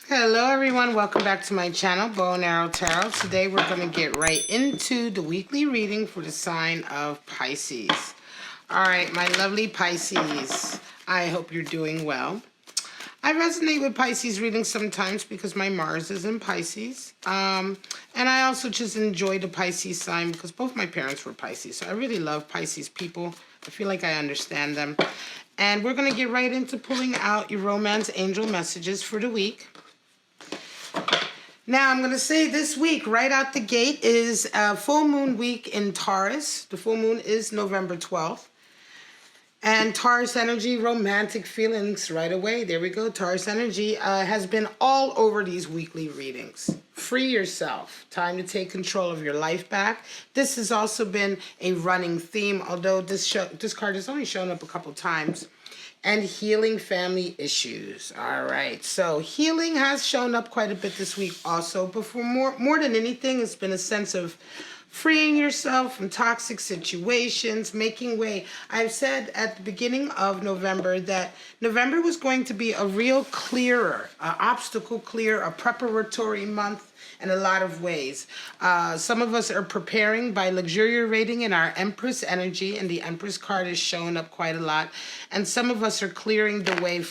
Hello everyone, welcome back to my channel, Bow and Arrow Tarot. Today we're going to get right into the weekly reading for the sign of Pisces. Alright, my lovely Pisces, I hope you're doing well. I resonate with Pisces readings sometimes because my Mars is in Pisces. And I also just enjoy the Pisces sign because both my parents were Pisces. So I really love Pisces people. I feel like I understand them. And we're going to get right into pulling out your romance angel messages for the week. Now, I'm going to say this week, right out the gate, is a full moon week in Taurus. The full moon is November 12th. And Taurus energy, romantic feelings right away. There we go. Taurus energy has been all over these weekly readings. Free yourself. Time to take control of your life back. This has also been a running theme, although this card has only shown up a couple times. And healing family issues. All right, so healing has shown up quite a bit this week also, but for more than anything, it's been a sense of freeing yourself from toxic situations, making way. I've said at the beginning of November that November was going to be a real clearer, obstacle clear, a preparatory month in a lot of ways. Some of us are preparing by luxuriating in our Empress energy, and the Empress card is showing up quite a lot. And some of us are clearing the way,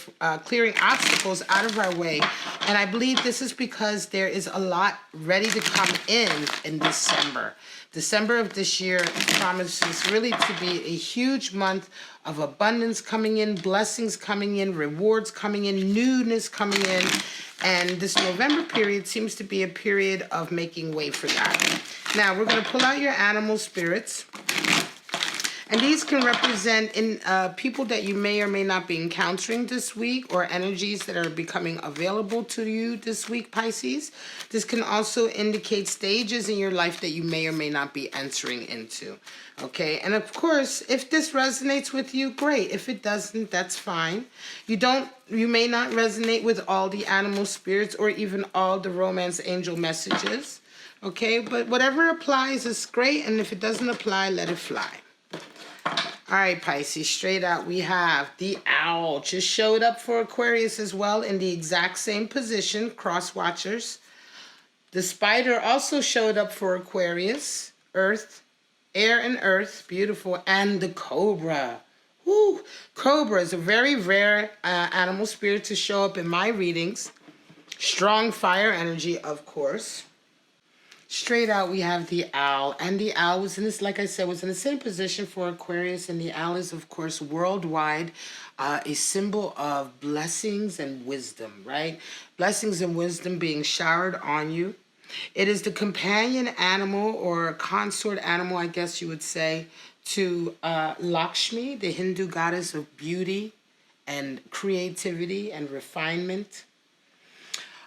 clearing obstacles out of our way. And I believe this is because there is a lot ready to come in December. December of this year promises really to be a huge month of abundance coming in, blessings coming in, rewards coming in, newness coming in. And this November period seems to be a period of making way for that. Now, we're going to pull out your animal spirits. And these can represent people that you may or may not be encountering this week, or energies that are becoming available to you this week, Pisces. This can also indicate stages in your life that you may or may not be entering into. Okay, and of course, if this resonates with you, great. If it doesn't, that's fine. You may not resonate with all the animal spirits or even all the romance angel messages. Okay, but whatever applies is great, and if it doesn't apply, let it fly. All right, Pisces, straight out we have the owl. Just showed up for Aquarius as well in the exact same position, CROSSWATCHERS. The spider also showed up for Aquarius, earth, air and earth, beautiful, and the cobra. Woo! Cobra is a very rare animal spirit to show up in my readings. Strong fire energy, of course. Straight out, we have the owl, and the owl was in this, like I said, was in the same position for Aquarius, and the owl is, of course, worldwide, a symbol of blessings and wisdom, right? Blessings and wisdom being showered on you. It is the companion animal, or consort animal, I guess you would say, to Lakshmi, the Hindu goddess of beauty and creativity and refinement.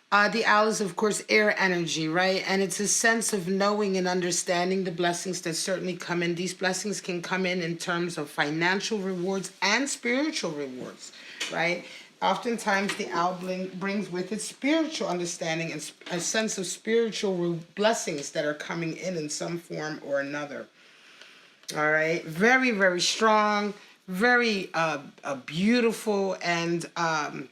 The owl is, of course, air energy, right? And it's a sense of knowing and understanding the blessings that certainly come in. These blessings can come in terms of financial rewards and spiritual rewards, right? Oftentimes, the owl brings with it spiritual understanding and a sense of spiritual blessings that are coming in some form or another. All right? Very, very strong, very beautiful, and an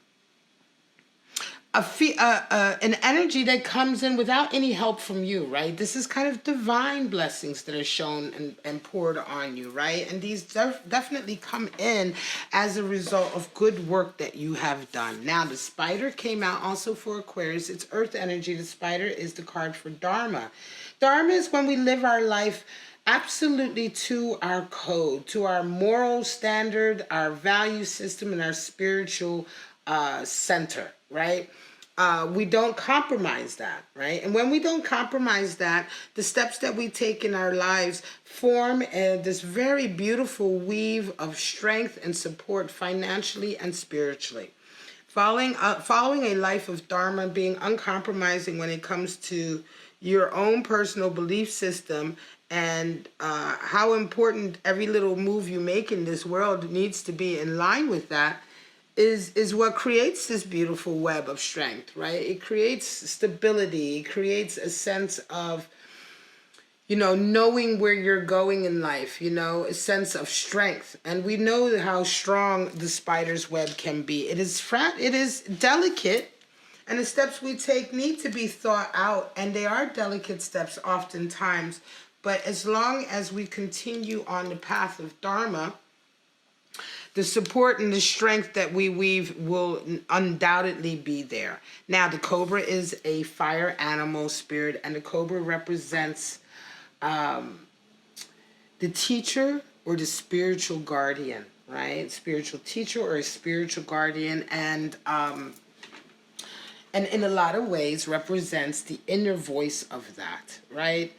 energy that comes in without any help from you, right? This is kind of divine blessings that are shown and poured on you, right? And these definitely come in as a result of good work that you have done. Now, the spider came out also for Aquarius. It's earth energy. The spider is the card for Dharma. Dharma is when we live our life absolutely to our code, to our moral standard, our value system, and our spiritual center, right? We don't compromise that, right? And when we don't compromise that, the steps that we take in our lives form this very beautiful weave of strength and support financially and spiritually. Following a life of Dharma, being uncompromising when it comes to your own personal belief system and how important every little move you make in this world needs to be in line with that, is what creates this beautiful web of strength, right? It creates stability. It creates a sense of, knowing where you're going in life, a sense of strength. And we know how strong the spider's web can be. It is delicate, And the steps we take need to be thought out, and they are delicate steps oftentimes. But as long as we continue on the path of Dharma, the support and the strength that we weave will undoubtedly be there. Now, the cobra is a fire animal spirit, and the cobra represents the teacher or the spiritual guardian, right? Spiritual teacher or a spiritual guardian, and in a lot of ways represents the inner voice of that, right?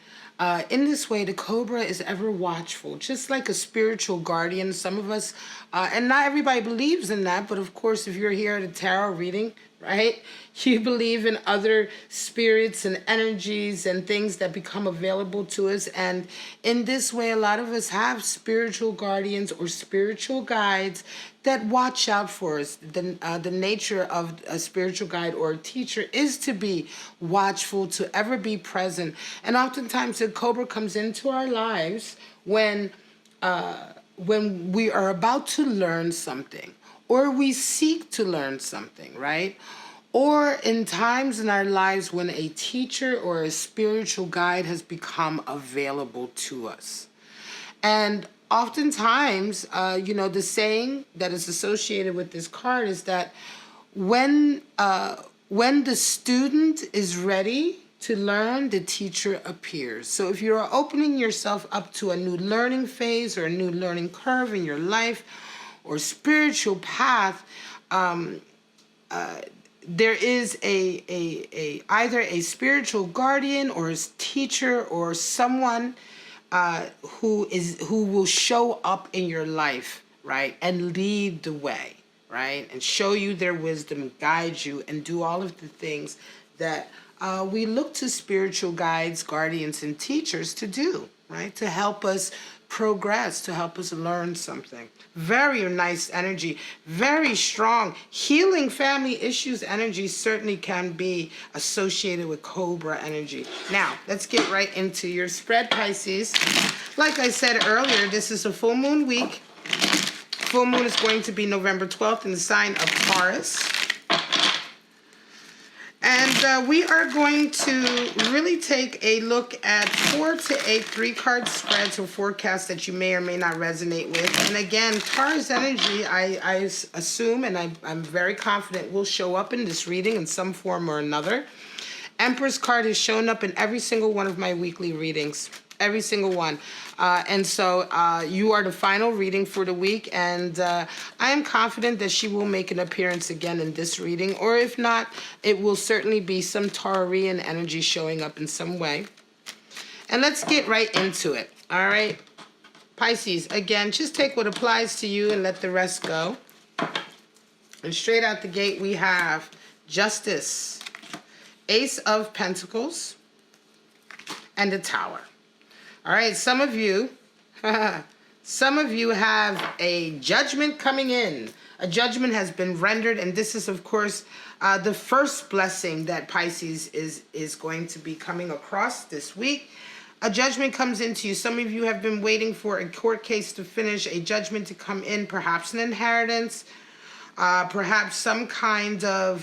In this way, the cobra is ever watchful, just like a spiritual guardian. Some of us, and not everybody believes in that, but of course, if you're here at a tarot reading, right, you believe in other spirits and energies and things that become available to us. And in this way, a lot of us have spiritual guardians or spiritual guides that watch out for us. The nature of a spiritual guide or a teacher is to be watchful, to ever be present. And oftentimes the cobra comes into our lives when we are about to learn something, or we seek to learn something, right? Or in times in our lives when a teacher or a spiritual guide has become available to us. And oftentimes, the saying that is associated with this card is that when the student is ready to learn, the teacher appears. So if you're opening yourself up to a new learning phase or a new learning curve in your life or spiritual path, there is either a spiritual guardian or a teacher or someone who will show up in your life, right, and lead the way, right, and show you their wisdom and guide you and do all of the things that we look to spiritual guides, guardians, and teachers to do, right, to help us progress, to help us learn something. Very nice energy, very strong. Healing family issues energy certainly can be associated with cobra energy. Now, let's get right into your spread, Pisces. Like I said earlier, this is a full moon week. Full moon is going to be November 12th in the sign of Taurus. And we are going to really take a look at 4 to 8 3-card spreads or forecasts that you may or may not resonate with. And again, Taurus energy, I assume, and I'm very confident, will show up in this reading in some form or another. Empress card has shown up in every single one of my weekly readings. Every single one. And so you are the final reading for the week, and I am confident that she will make an appearance again in this reading, or if not, it will certainly be some Taurian energy showing up in some way. And let's get right into it, all right? Pisces, again, just take what applies to you and let the rest go. And straight out the gate, we have Justice, Ace of Pentacles, and the Tower. All right, some of you have a judgment coming in. A judgment has been rendered, and this is, of course, the first blessing that Pisces is going to be coming across this week. A judgment comes into you. Some of you have been waiting for a court case to finish, a judgment to come in, perhaps an inheritance, perhaps some kind of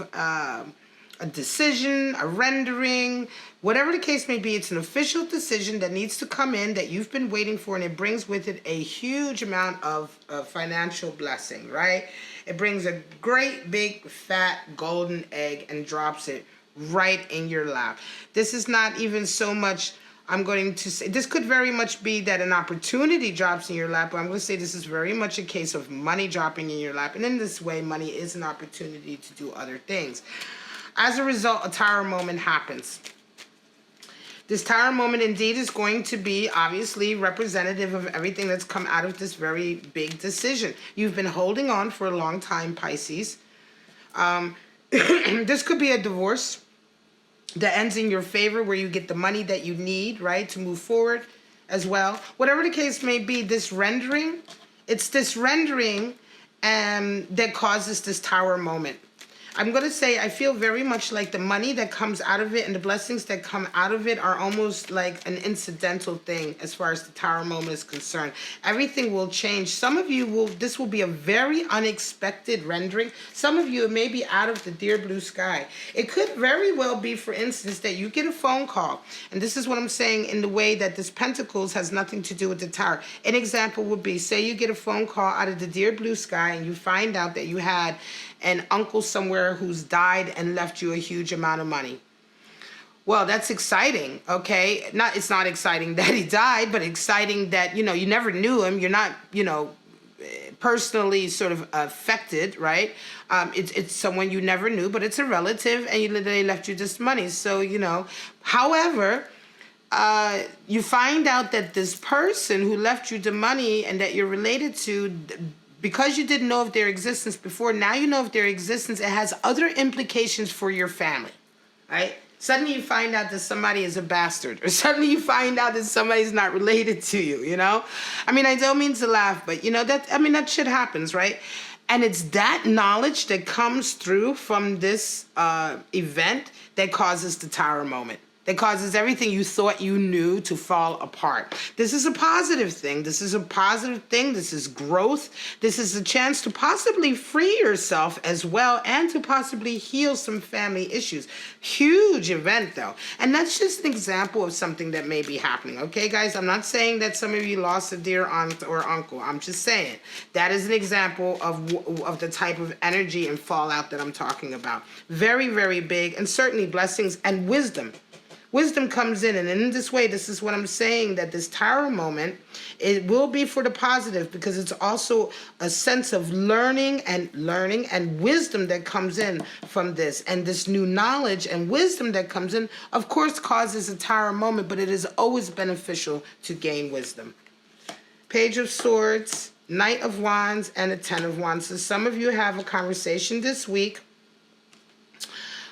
a decision, a rendering, whatever the case may be. It's an official decision that needs to come in that you've been waiting for, and it brings with it a huge amount of financial blessing, right? It brings a great big fat golden egg and drops it right in your lap. This is not even so much, I'm going to say, this could very much be that an opportunity drops in your lap, but I'm going to say this is very much a case of money dropping in your lap. And in this way, money is an opportunity to do other things. As a result, a tower moment happens. This tower moment indeed is going to be obviously representative of everything that's come out of this very big decision. You've been holding on for a long time, Pisces. This could be a divorce that ends in your favor, where you get the money that you need, right, to move forward as well. Whatever the case may be, this rendering, it's this rendering that causes this tower moment. I'm going to say I feel very much like the money that comes out of it and the blessings that come out of it are almost like an incidental thing as far as the Tower moment is concerned. Everything will change. Some of you will, this will be a very unexpected rendering. Some of you, it may be out of the dear blue sky. It could very well be, for instance, that you get a phone call. And this is what I'm saying in the way that this Pentacles has nothing to do with the Tower. An example would be, say you get a phone call out of the dear blue sky and you find out that you had an uncle somewhere who's died and left you a huge amount of money. Well, that's exciting, okay? It's not exciting that he died, but exciting that, you know, you never knew him. You're not, you know, personally sort of affected, right? It's someone you never knew, but it's a relative, and they left you this money. So, you know, however, you find out that this person who left you the money and that you're related to, because you didn't know of their existence before, now you know of their existence. It has other implications for your family, right? Suddenly you find out that somebody is a bastard, or suddenly you find out that somebody's not related to you, you know? I mean, I don't mean to laugh, but, you know, that shit happens, right? And it's that knowledge that comes through from this event that causes the Tower moment. That causes everything you thought you knew to fall apart. This is a positive thing. This is a positive thing. This is growth. This is a chance to possibly free yourself as well and to possibly heal some family issues. Huge event, though. And that's just an example of something that may be happening. Okay, guys? I'm not saying that some of you lost a dear aunt or uncle. I'm just saying that is an example of the type of energy and fallout that I'm talking about. Very, very big, and certainly blessings and wisdom. Wisdom comes in, and in this way, this is what I'm saying, that this Tower moment, it will be for the positive, because it's also a sense of learning and wisdom that comes in from this. And this new knowledge and wisdom that comes in, of course, causes a Tower moment, but it is always beneficial to gain wisdom. Page of Swords, Knight of Wands, and a Ten of Wands. So some of you have a conversation this week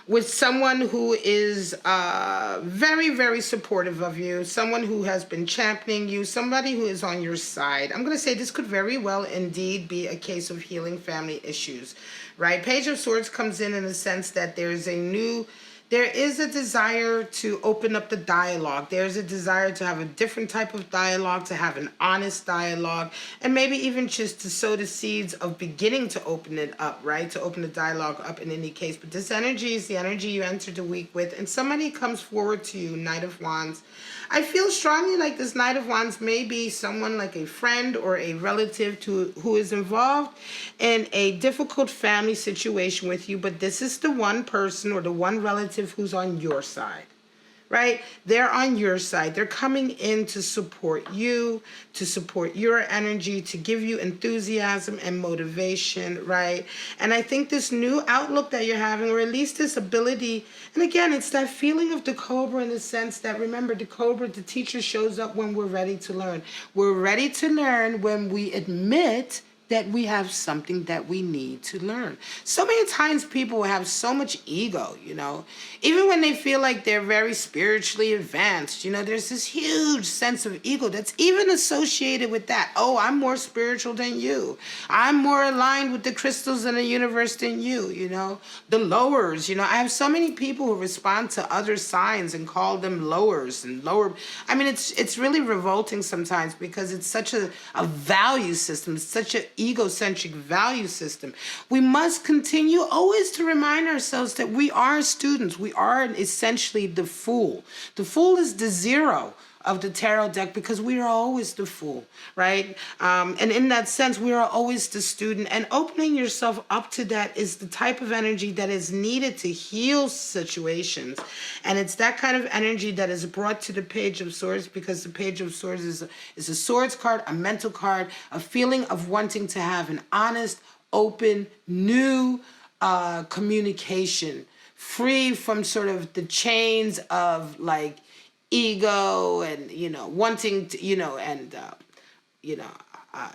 with someone who is very, very supportive of you, someone who has been championing you, somebody who is on your side. I'm going to say this could very well indeed be a case of healing family issues, right? Page of Swords comes in the sense that there is a desire to open up the dialogue. There's a desire to have a different type of dialogue, to have an honest dialogue, and maybe even just to sow the seeds of beginning to open it up, right? To open the dialogue up in any case. But this energy is the energy you entered the week with, and somebody comes forward to you, Knight of Wands. I feel strongly like this Knight of Wands may be someone like a friend or a relative who is involved in a difficult family situation with you, but this is the one person or the one relative who's on your side, right? They're on your side. They're coming in to support you, to support your energy, to give you enthusiasm and motivation, right? And I think this new outlook that you're having, or at least this ability, and again, it's that feeling of the cobra in the sense that, remember, the cobra, the teacher shows up when we're ready to learn. We're ready to learn when we admit that we have something that we need to learn. So many times people have so much ego, you know, even when they feel like they're very spiritually advanced, you know, there's this huge sense of ego that's even associated with that. Oh, I'm more spiritual than you. I'm more aligned with the crystals in the universe than you, you know. The lowers, you know, I have so many people who respond to other signs and call them lowers and lower. I mean, it's really revolting sometimes because it's such a value system. It's such a egocentric value system. We must continue always to remind ourselves that we are students. We are essentially the fool. The fool is the zero of the tarot deck because we are always the fool, right? And in that sense, we are always the student. And opening yourself up to that is the type of energy that is needed to heal situations. And it's that kind of energy that is brought to the Page of Swords, because the Page of Swords is a swords card, a mental card, a feeling of wanting to have an honest, open, new communication, free from sort of the chains of like ego and, you know, wanting to, you know, and, you know,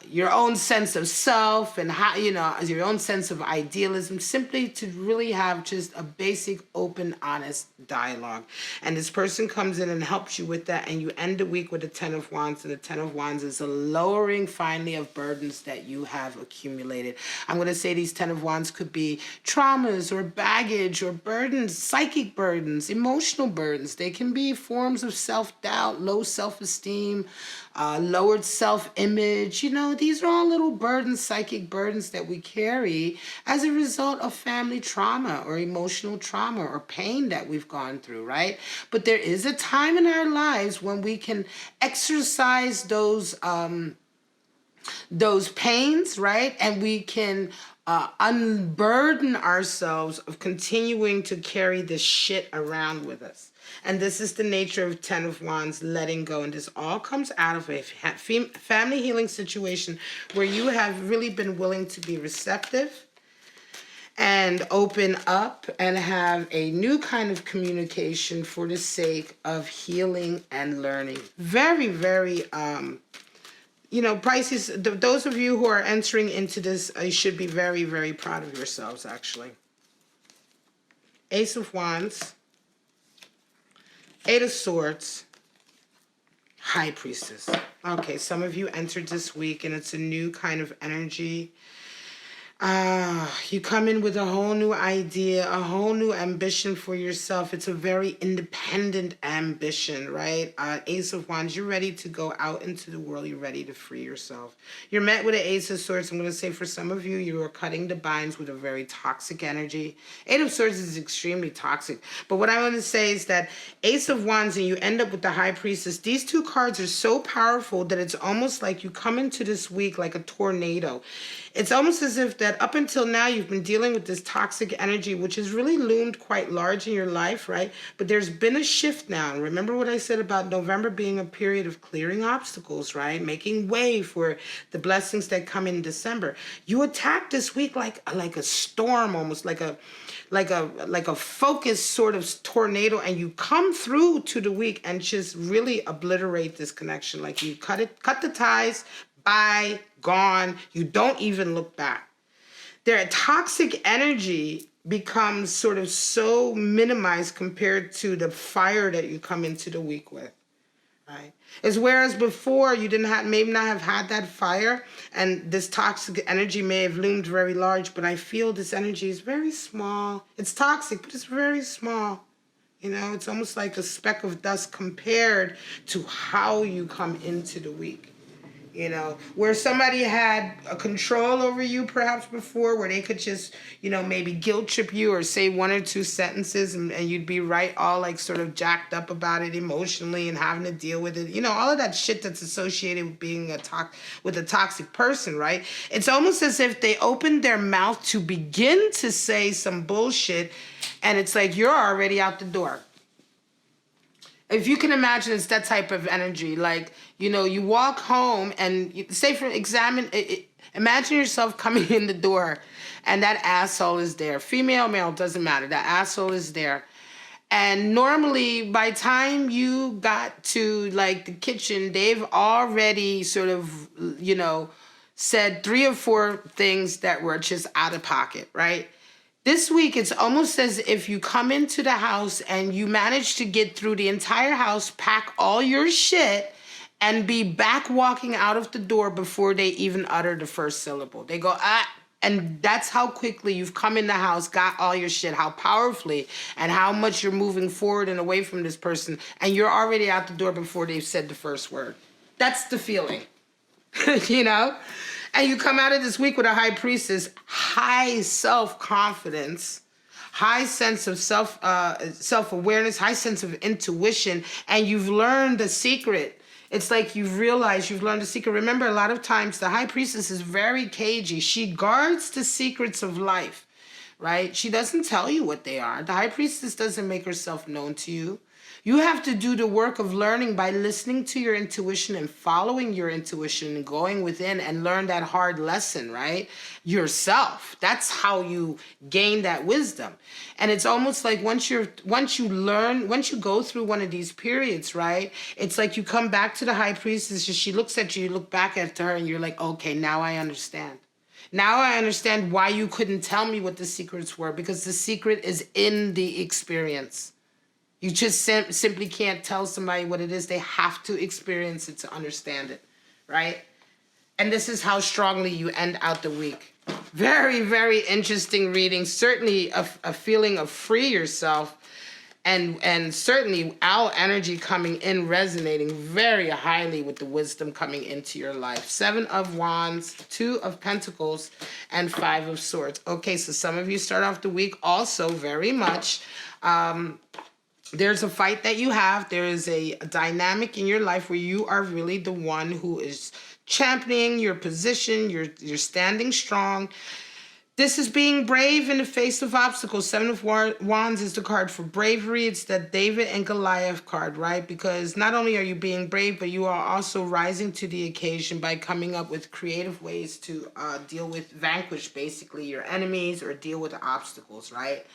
your own sense of self and how, you know, your own sense of idealism, simply to really have just a basic, open, honest dialogue. And this person comes in and helps you with that, and you end the week with the 10 of Wands, and the 10 of Wands is a lowering finally of burdens that you have accumulated. I'm going to say these 10 of Wands could be traumas or baggage or burdens, psychic burdens, emotional burdens. They can be forms of self-doubt, low self-esteem, lowered self-image. You know, these are all little burdens, psychic burdens that we carry as a result of family trauma or emotional trauma or pain that we've gone through, right? But there is a time in our lives when we can exercise those pains, right? And we can unburden ourselves of continuing to carry this shit around with us. And this is the nature of 10 of Wands, letting go. And this all comes out of a family healing situation where you have really been willing to be receptive and open up and have a new kind of communication for the sake of healing and learning. Very, very, you know, Pisces, those of you who are entering into this, you should be very, very proud of yourselves, actually. Ace of Wands. 8 of Swords, High Priestess. Okay, some of you entered this week and it's a new kind of energy. You come in with a whole new idea, a whole new ambition for yourself. It's a very independent ambition, right? Ace of Wands, you're ready to go out into the world. You're ready to free yourself. You're met with an Ace of Swords. I'm going to say for some of you, you are cutting the binds with a very toxic energy. 8 of Swords is extremely toxic. But what I want to say is that Ace of Wands and you end up with the High Priestess, these two cards are so powerful that it's almost like you come into this week like a tornado. It's almost as if that up until now you've been dealing with this toxic energy, which has really loomed quite large in your life, right? But there's been a shift now. And remember what I said about November being a period of clearing obstacles, right? Making way for the blessings that come in December. You attack this week like a storm, almost like a focused sort of tornado, and you come through to the week and just really obliterate this connection. Like you cut the ties, bye, gone. You don't even look back. Their toxic energy becomes sort of so minimized compared to the fire that you come into the week with, right? As whereas before you maybe not have had that fire, and this toxic energy may have loomed very large, but I feel this energy is very small. It's toxic, but it's very small. You know, it's almost like a speck of dust compared to how you come into the week. You know, where somebody had a control over you perhaps before, where they could just, you know, maybe guilt trip you or say 1 or 2 sentences and you'd be right all like sort of jacked up about it emotionally and having to deal with it. You know, all of that shit that's associated with being with a toxic person, right? It's almost as if they opened their mouth to begin to say some bullshit and it's like you're already out the door. If you can imagine, it's that type of energy. Like, you know, you walk home and imagine yourself coming in the door and that asshole is there. Female, male, doesn't matter. That asshole is there. And normally by the time you got to like the kitchen, they've already sort of, you know, said 3 or 4 things that were just out of pocket, right? This week, it's almost as if you come into the house and you manage to get through the entire house, pack all your shit, and be back walking out of the door before they even utter the first syllable. They go, and that's how quickly you've come in the house, got all your shit, how powerfully, and how much you're moving forward and away from this person, and you're already out the door before they've said the first word. That's the feeling, you know? And you come out of this week with a High Priestess, high self-confidence, high sense of self-awareness, high sense of intuition, and you've learned the secret. It's like you've realized you've learned the secret. Remember, a lot of times the High Priestess is very cagey. She guards the secrets of life. right? She doesn't tell you what they are. The high priestess doesn't make herself known to you. You have to do the work of learning by listening to your intuition and following your intuition and going within and learn that hard lesson, right? Yourself. That's how you gain that wisdom. And it's almost like once you go through one of these periods, right? It's like you come back to the high priestess, she looks at you look back at her, and you're like, okay, now I understand. Now I understand why you couldn't tell me what the secrets were, because the secret is in the experience. You just simply can't tell somebody what it is. They have to experience it to understand it, right? And this is how strongly you end out the week. Very, very interesting reading. Certainly a feeling of free yourself. And certainly owl energy coming in, resonating very highly with the wisdom coming into your life. 7 of Wands, 2 of Pentacles, and 5 of Swords. Okay, so some of you start off the week also very much... there's a fight that you have. There is a dynamic in your life where you are really the one who is championing your position. You're standing strong. This is being brave in the face of obstacles. 7 of Wands is the card for bravery. It's that David and Goliath card, right? Because not only are you being brave, but you are also rising to the occasion by coming up with creative ways to vanquish basically your enemies or deal with obstacles, right?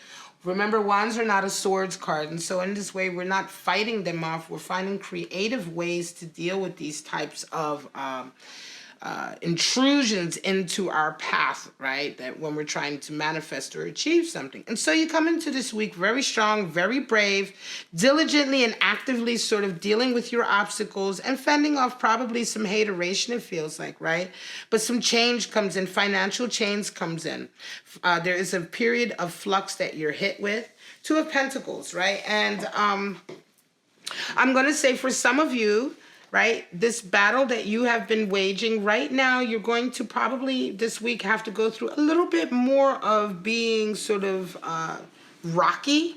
Remember, wands are not a swords card, and so in this way, we're not fighting them off. We're finding creative ways to deal with these types of intrusions into our path, right? That when we're trying to manifest or achieve something. And so you come into this week very strong, very brave, diligently and actively sort of dealing with your obstacles and fending off probably some hateration, it feels like, right? But some change comes in, financial change comes in. There is a period of flux that you're hit with. 2 of Pentacles, right? And I'm going to say for some of you, right, this battle that you have been waging right now, you're going to probably this week have to go through a little bit more of being sort of rocky,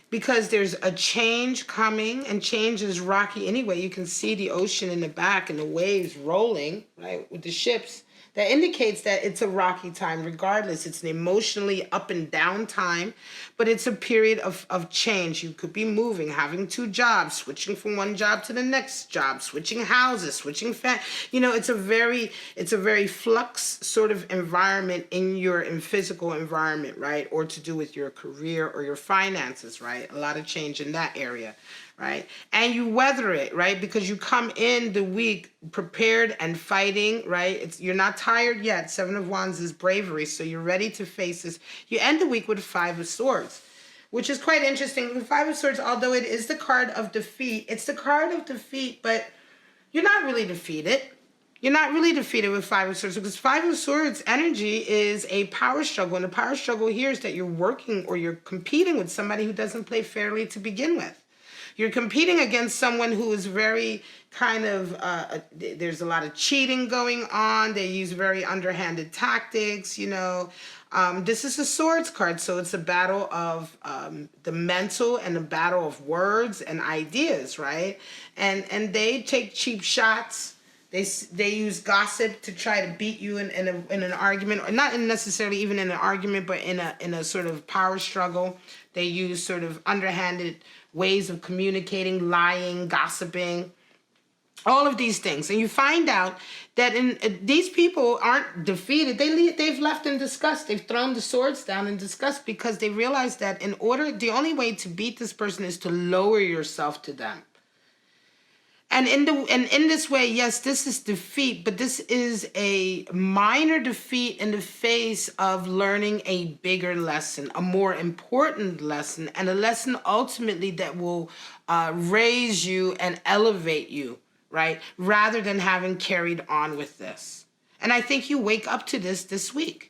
because there's a change coming, and change is rocky anyway. You can see the ocean in the back and the waves rolling, right, with the ships. That indicates that it's a rocky time regardless. It's an emotionally up and down time, but it's a period of change. You could be moving, having 2 jobs, switching from one job to the next job, switching houses, switching it's a very flux sort of environment in physical environment, right? Or to do with your career or your finances, right? A lot of change in that area. Right? And you weather it, right? Because you come in the week prepared and fighting, right? You're not tired yet. 7 of Wands is bravery, so you're ready to face this. You end the week with 5 of Swords, which is quite interesting. The 5 of Swords, although it is the card of defeat, it's the card of defeat, but you're not really defeated. You're not really defeated with 5 of Swords, because 5 of Swords energy is a power struggle. And the power struggle here is that you're working or you're competing with somebody who doesn't play fairly to begin with. You're competing against someone who is very kind of, there's a lot of cheating going on. They use very underhanded tactics, This is a swords card, so it's a battle of the mental and a battle of words and ideas, right? And they take cheap shots. They use gossip to try to beat you in an argument, or not necessarily even in an argument, but in a sort of power struggle. They use sort of underhanded ways of communicating, lying, gossiping, all of these things. And you find out that these people aren't defeated. They've left in disgust. They've thrown the swords down in disgust, because they realize that the only way to beat this person is to lower yourself to them. And in this way, yes, this is defeat, but this is a minor defeat in the face of learning a bigger lesson, a more important lesson, and a lesson ultimately that will raise you and elevate you, right? Rather than having carried on with this. And I think you wake up to this week.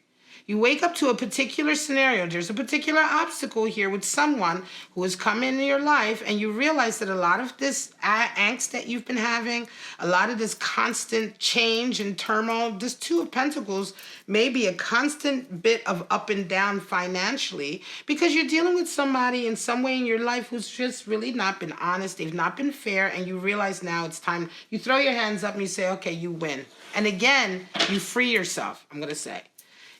You wake up to a particular scenario. There's a particular obstacle here with someone who has come into your life, and you realize that a lot of this angst that you've been having, a lot of this constant change and turmoil, this 2 of Pentacles may be a constant bit of up and down financially, because you're dealing with somebody in some way in your life who's just really not been honest. They've not been fair, and you realize now it's time. You throw your hands up and you say, okay, you win. And again, you free yourself, I'm going to say.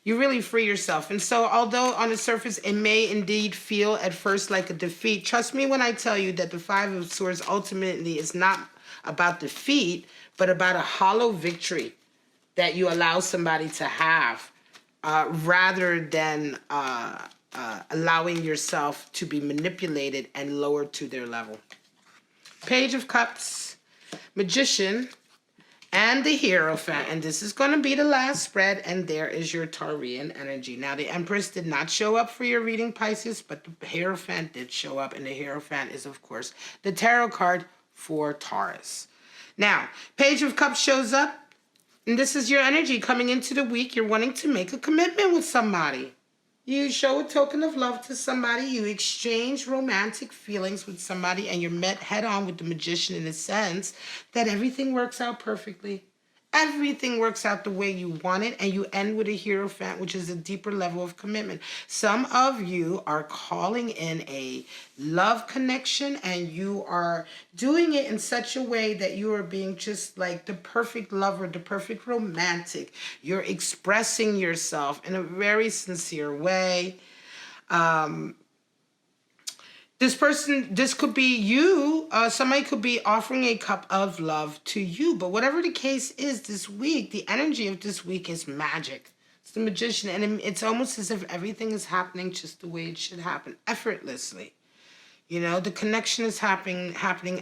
You really free yourself. And so although on the surface it may indeed feel at first like a defeat, trust me when I tell you that the Five of Swords ultimately is not about defeat, but about a hollow victory that you allow somebody to have, rather than allowing yourself to be manipulated and lowered to their level. Page of Cups, Magician, and the Hierophant. And this is going to be the last spread, and there is your Taurian energy. Now, the Empress did not show up for your reading, Pisces, but the Hierophant did show up, and the Hierophant is, of course, the tarot card for Taurus. Now, Page of Cups shows up, and this is your energy coming into the week. You're wanting to make a commitment with somebody. You show a token of love to somebody. You exchange romantic feelings with somebody, and you're met head on with the Magician in the sense that everything works out perfectly. Everything works out the way you want it, and you end with a Hierophant, which is a deeper level of commitment. Some of you are calling in a love connection, and you are doing it in such a way that you are being just like the perfect lover, the perfect romantic. You're expressing yourself in a very sincere way. This could be you. Somebody could be offering a cup of love to you. But whatever the case is this week, the energy of this week is magic. It's the Magician. And it's almost as if everything is happening just the way it should happen, effortlessly. You know, the connection is happening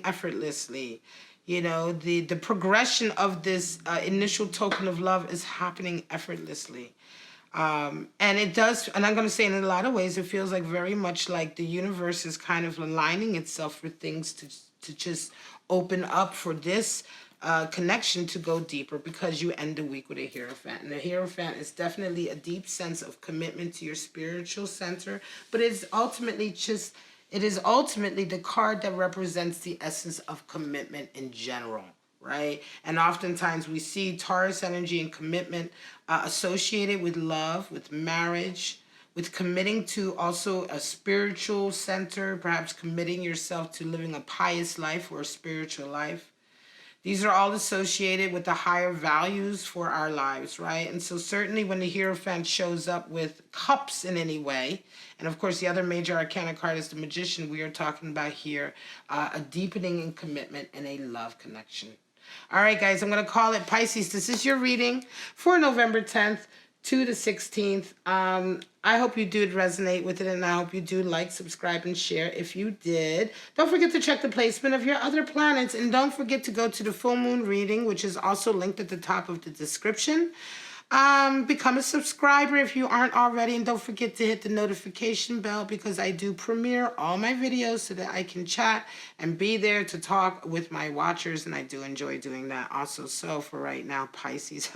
effortlessly. You know, the progression of this initial token of love is happening effortlessly. And it does, and I'm going to say in a lot of ways, it feels like very much like the universe is kind of aligning itself for things to just open up for this connection to go deeper, because you end the week with a Hierophant. And the Hierophant is definitely a deep sense of commitment to your spiritual center, but it is ultimately the card that represents the essence of commitment in general. Right? And oftentimes we see Taurus energy and commitment associated with love, with marriage, with committing to also a spiritual center, perhaps committing yourself to living a pious life or a spiritual life. These are all associated with the higher values for our lives, right? And so certainly when the Hierophant shows up with cups in any way, and of course the other major arcana card is the Magician, we are talking about here a deepening in commitment and a love connection. All right, guys, I'm going to call it Pisces. This is your reading for November 10th to the 16th. I hope you do resonate with it, and I hope you do like, subscribe, and share if you did. Don't forget to check the placement of your other planets, and don't forget to go to the full moon reading, which is also linked at the top of the description. Become a subscriber if you aren't already, and don't forget to hit the notification bell, because I do premiere all my videos so that I can chat and be there to talk with my watchers, and I do enjoy doing that also. So for right now, Pisces,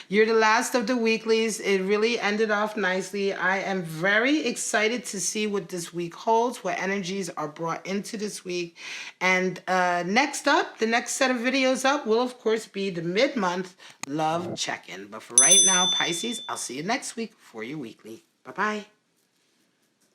you're the last of the weeklies. It really ended off nicely. I am very excited to see what this week holds, what energies are brought into this week. And next up, the next set of videos up will of course be the mid-month love check-in. But for right now, Pisces, I'll see you next week for your weekly. Bye-bye.